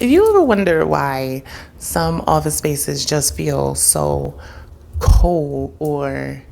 If you ever wonder why some office spaces just feel so cold or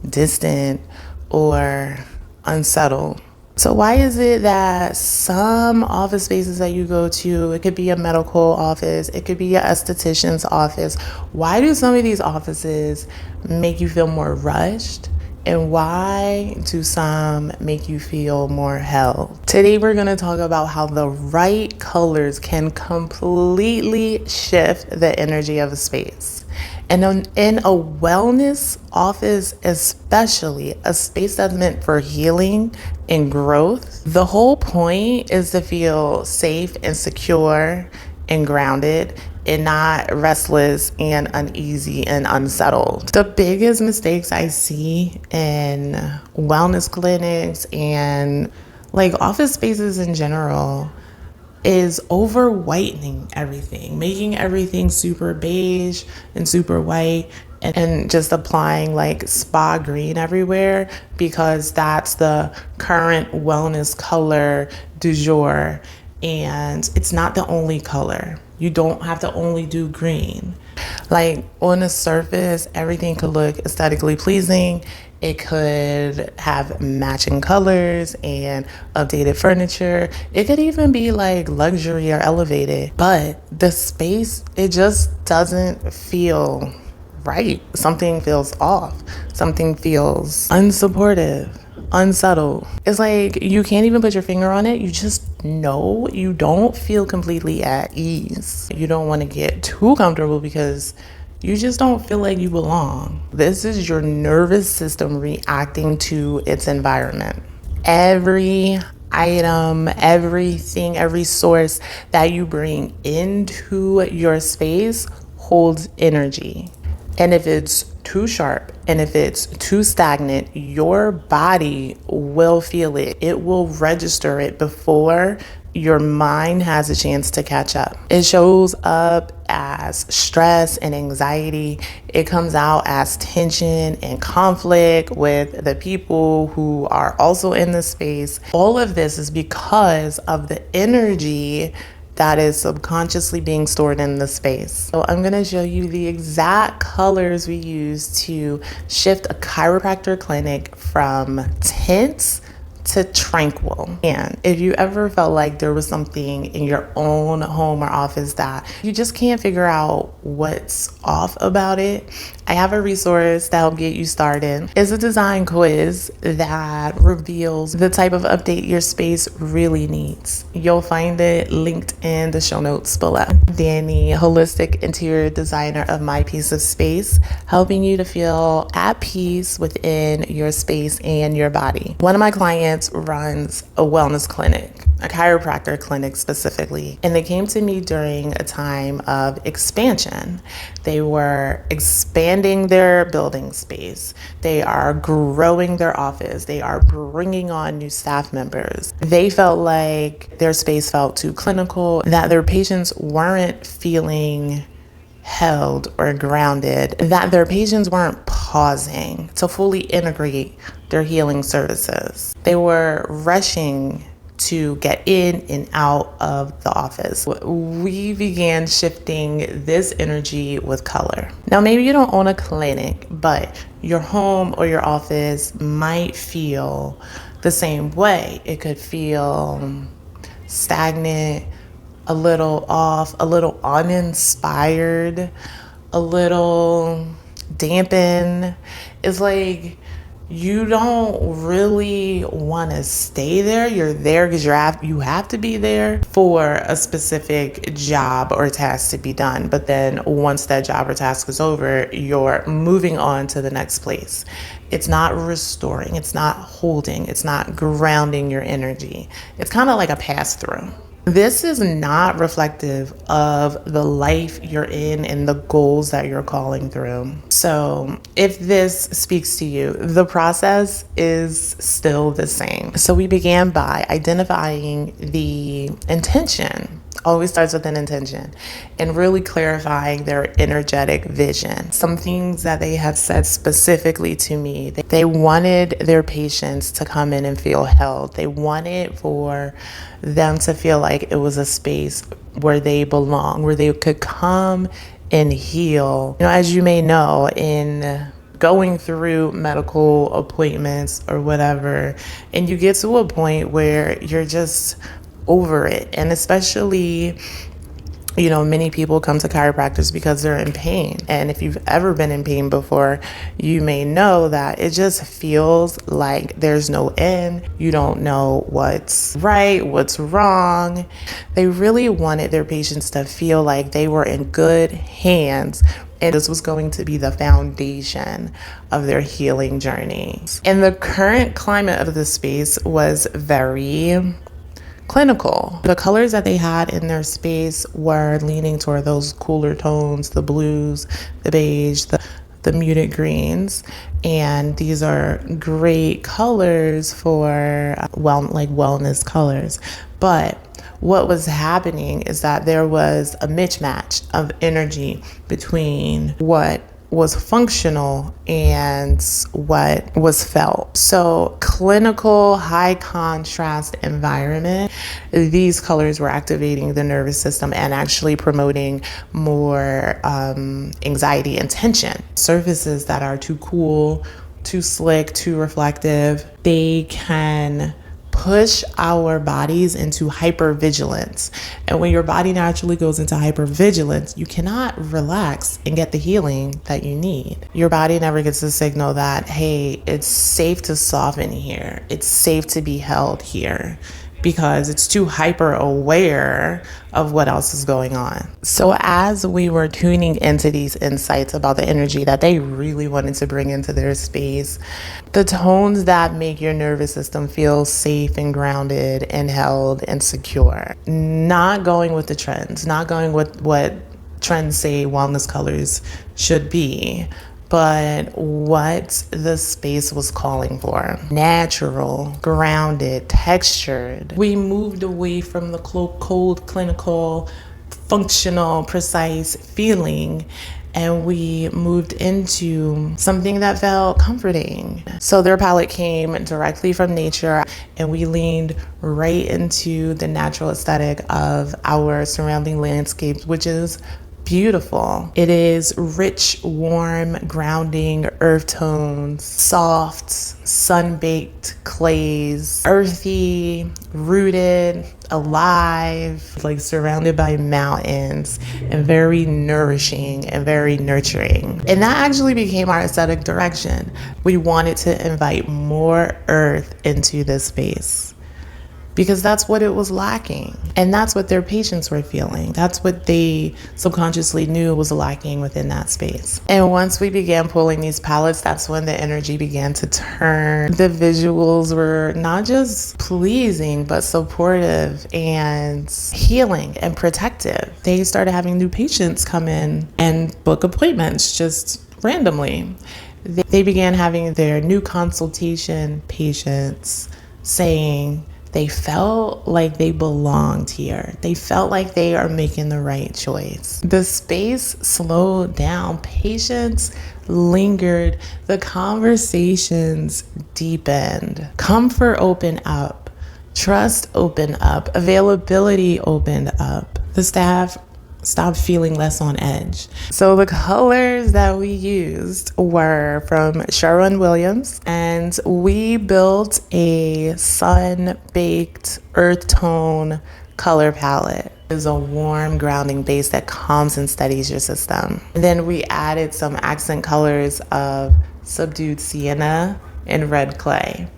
distant or unsettled. So why is it that some office spaces that you go to, it could be a medical office, it could be an esthetician's office, why do some of these offices make you feel more rushed? And why do some make you feel more held? Today we're going to talk about how the right colors can completely shift the energy of a space. And in a wellness office, especially a space that's meant for healing and growth, the whole point is to feel safe and secure and grounded and not restless and uneasy and unsettled. The biggest mistakes I see in wellness clinics and like office spaces in general is over whitening everything, making everything super beige and super white, and just applying like spa green everywhere because that's the current wellness color du jour. And it's not the only color. You don't have to only do green. Like on the surface, everything could look aesthetically pleasing. It could have matching colors and updated furniture. It could even be like luxury or elevated, but the space, it just doesn't feel right. Something feels off. Something feels unsupportive, unsettled. It's like you can't even put your finger on it. You just know you don't feel completely at ease. You don't want to get too comfortable because you just don't feel like you belong. This is your nervous system reacting to its environment. Every item, everything, every source that you bring into your space holds energy. And if it's too sharp and if it's too stagnant, your body will feel it. It will register it before your mind has a chance to catch up. It shows up as stress and anxiety. It comes out as tension and conflict with the people who are also in the space. All of this is because of the energy that is subconsciously being stored in the space. So I'm gonna show you the exact colors we use to shift a chiropractor clinic from tense to tranquil. And if you ever felt like there was something in your own home or office that you just can't figure out what's off about it, I have a resource that'll get you started. It's a design quiz that reveals the type of update your space really needs. You'll find it linked in the show notes below. Danni, holistic interior designer of My Piece of Space, helping you to feel at peace within your space and your body. One of my clients runs a wellness clinic, a chiropractor clinic specifically, and they came to me during a time of expansion. They were expanding their building space. They are growing their office. They are bringing on new staff members. They felt like their space felt too clinical, that their patients weren't feeling held or grounded, that their patients weren't pausing to fully integrate their healing services. They were rushing to get in and out of the office. We began shifting this energy with color. Now, maybe you don't own a clinic, but your home or your office might feel the same way. It could feel stagnant, a little off, a little uninspired, a little dampened. It's like you don't really want to stay there. You're there because you have to be there for a specific job or task to be done. But then once that job or task is over, you're moving on to the next place. It's not restoring. It's not holding. It's not grounding your energy. It's kind of like a pass through. This is not reflective of the life you're in and the goals that you're calling through. So if this speaks to you, the process is still the same. So we began by identifying the intention Always starts with an intention and really clarifying their energetic vision. Some things that they have said specifically to me, they wanted their patients to come in and feel held. They wanted for them to feel like it was a space where they belong, where they could come and heal. As you may know, in going through medical appointments or whatever, and you get to a point where you're just over it. And especially, many people come to chiropractors because they're in pain. And if you've ever been in pain before, you may know that it just feels like there's no end. You don't know what's right, what's wrong. They really wanted their patients to feel like they were in good hands, and this was going to be the foundation of their healing journey. And the current climate of the space was very clinical. The colors that they had in their space were leaning toward those cooler tones, the blues, the beige, the muted greens. And these are great colors for wellness colors. But what was happening is that there was a mismatch of energy between what was functional and what was felt. So clinical, high contrast environment, these colors were activating the nervous system and actually promoting more anxiety and tension. Surfaces that are too cool, too slick, too reflective, they can push our bodies into hypervigilance. And when your body naturally goes into hypervigilance, you cannot relax and get the healing that you need. Your body never gets the signal that, hey, it's safe to soften here. It's safe to be held here, because it's too hyper aware of what else is going on. So as we were tuning into these insights about the energy that they really wanted to bring into their space, the tones that make your nervous system feel safe and grounded and held and secure, not going with the trends, not going with what trends say wellness colors should be, but what the space was calling for. Natural, grounded, textured. We moved away from the cold, clinical, functional, precise feeling, and we moved into something that felt comforting. So their palette came directly from nature, and we leaned right into the natural aesthetic of our surrounding landscapes, which is beautiful. It is rich, warm, grounding earth tones, soft, sun-baked clays, earthy, rooted, alive, like surrounded by mountains, and very nourishing and very nurturing. And that actually became our aesthetic direction. We wanted to invite more earth into this space, because that's what it was lacking. And that's what their patients were feeling. That's what they subconsciously knew was lacking within that space. And once we began pulling these palettes, that's when the energy began to turn. The visuals were not just pleasing, but supportive and healing and protective. They started having new patients come in and book appointments just randomly. They began having their new consultation patients saying, they felt like they belonged here. They felt like they are making the right choice. The space slowed down. Patience lingered. The conversations deepened. Comfort opened up. Trust opened up. Availability opened up. The staff stopped feeling less on edge. So the colors that we used were from Sherwin-Williams, and we built a sun-baked earth tone color palette. It's a warm, grounding base that calms and steadies your system. And then we added some accent colors of subdued sienna and red clay.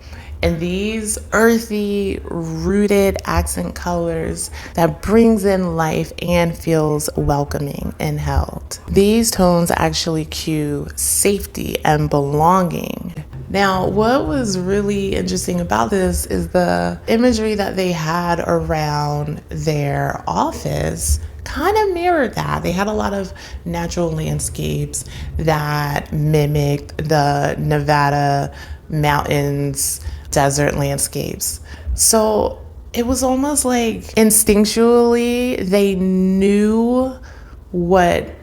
And these earthy, rooted accent colors that brings in life and feels welcoming and held. These tones actually cue safety and belonging. Now, what was really interesting about this is the imagery that they had around their office kind of mirrored that. They had a lot of natural landscapes that mimicked the Nevada mountains, desert landscapes. So it was almost like instinctually they knew what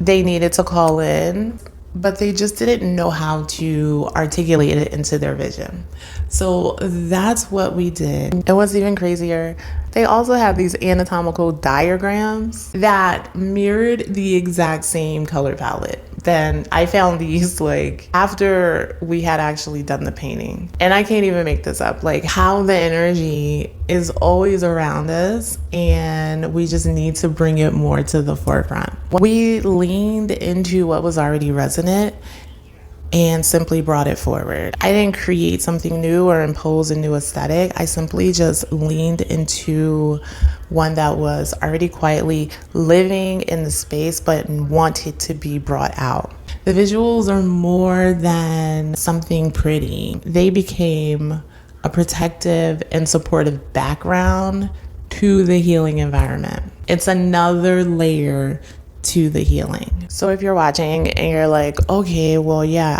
they needed to call in, but they just didn't know how to articulate it into their vision. So that's what we did. And what's even crazier, they also had these anatomical diagrams that mirrored the exact same color palette. Then I found these like after we had actually done the painting. And I can't even make this up, like how the energy is always around us and we just need to bring it more to the forefront. We leaned into what was already resonant and simply brought it forward. I didn't create something new or impose a new aesthetic. I simply just leaned into one that was already quietly living in the space but wanted to be brought out. The visuals are more than something pretty. They became a protective and supportive background to the healing environment. It's another layer to the healing. So if you're watching and you're like, okay, well, yeah,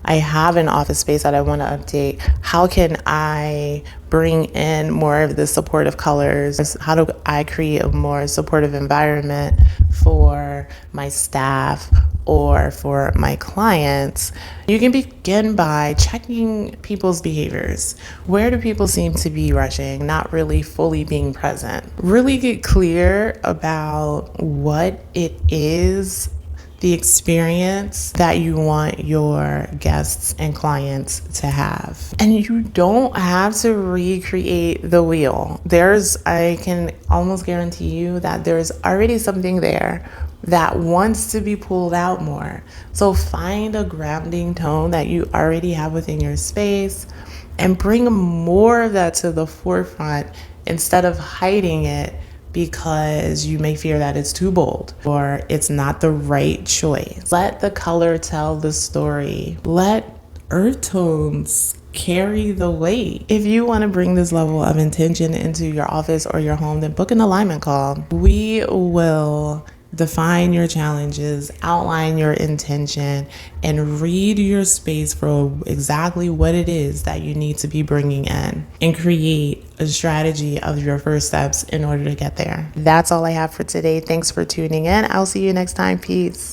I have an office space that I want to update. How can I bring in more of the supportive colors? How do I create a more supportive environment for my staff or for my clients? You can begin by checking people's behaviors. Where do people seem to be rushing, not really fully being present? Really get clear about what it is, the experience that you want your guests and clients to have. And you don't have to recreate the wheel. I can almost guarantee you that there's already something there that wants to be pulled out more. So find a grounding tone that you already have within your space and bring more of that to the forefront instead of hiding it because you may fear that it's too bold or it's not the right choice. Let the color tell the story. Let earth tones carry the weight. If you want to bring this level of intention into your office or your home, then book an alignment call. We will define your challenges, outline your intention, and read your space for exactly what it is that you need to be bringing in and create a strategy of your first steps in order to get there. That's all I have for today. Thanks for tuning in. I'll see you next time. Peace.